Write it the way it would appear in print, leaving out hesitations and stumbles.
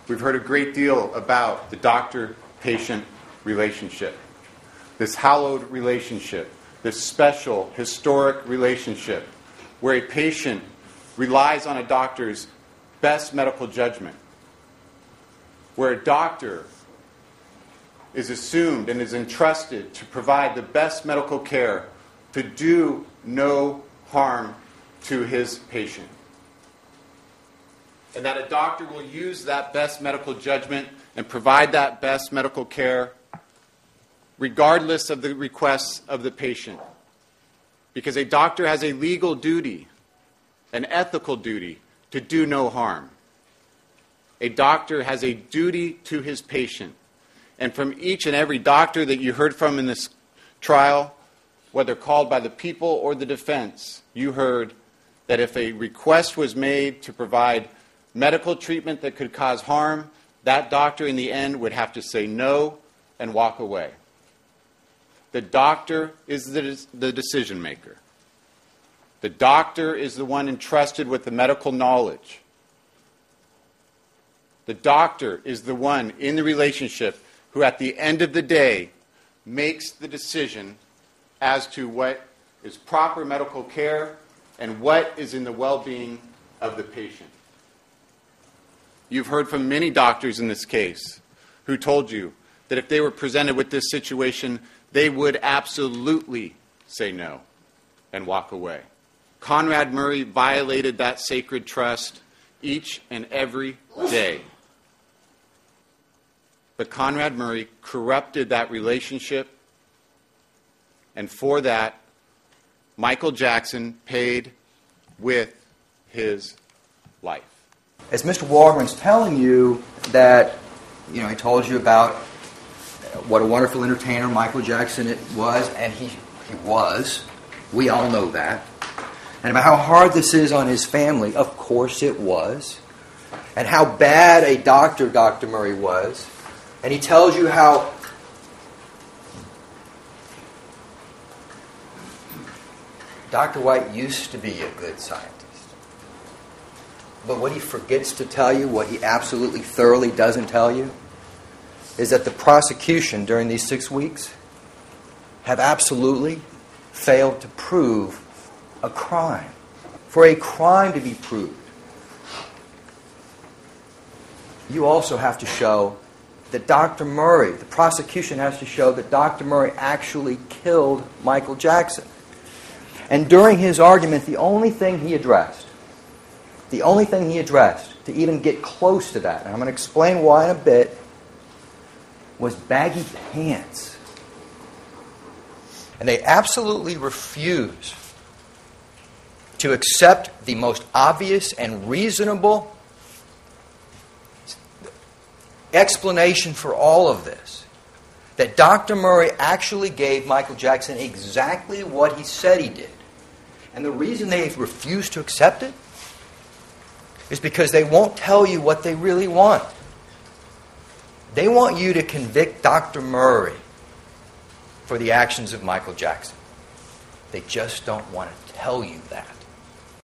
we've heard a great deal about the doctor-patient relationship, this hallowed relationship, this special, historic relationship where a patient relies on a doctor's best medical judgment, where a doctor is assumed and is entrusted to provide the best medical care to do no harm to his patient. And that a doctor will use that best medical judgment and provide that best medical care regardless of the requests of the patient. Because a doctor has a legal duty, an ethical duty, to do no harm. A doctor has a duty to his patient. And from each and every doctor that you heard from in this trial, whether called by the people or the defense, you heard that if a request was made to provide medical treatment that could cause harm, that doctor in the end would have to say no and walk away. The doctor is the decision maker. The doctor is the one entrusted with the medical knowledge. The doctor is the one in the relationship who at the end of the day makes the decision as to what is proper medical care and what is in the well-being of the patient. You've heard from many doctors in this case who told you that if they were presented with this situation, they would absolutely say no and walk away. Conrad Murray violated that sacred trust each and every day. But Conrad Murray corrupted that relationship, and for that, Michael Jackson paid with his life. As Mr. Walgren's telling you that, he told you about what a wonderful entertainer Michael Jackson was, and he was. We all know that. And about how hard this is on his family. Of course it was. And how bad a doctor Dr. Murray was. And he tells you how Dr. White used to be a good scientist. But what he forgets to tell you, what he absolutely thoroughly doesn't tell you, is that the prosecution during these 6 weeks have absolutely failed to prove a crime. For a crime to be proved, you also have to show that Dr. Murray, the prosecution has to show that Dr. Murray actually killed Michael Jackson. And during his argument, the only thing he addressed to even get close to that, and I'm going to explain why in a bit, was baggy pants. And they absolutely refuse to accept the most obvious and reasonable explanation for all of this. That Dr. Murray actually gave Michael Jackson exactly what he said he did. And the reason they refuse to accept it is because they won't tell you what they really want. They want you to convict Dr. Murray for the actions of Michael Jackson. They just don't want to tell you that.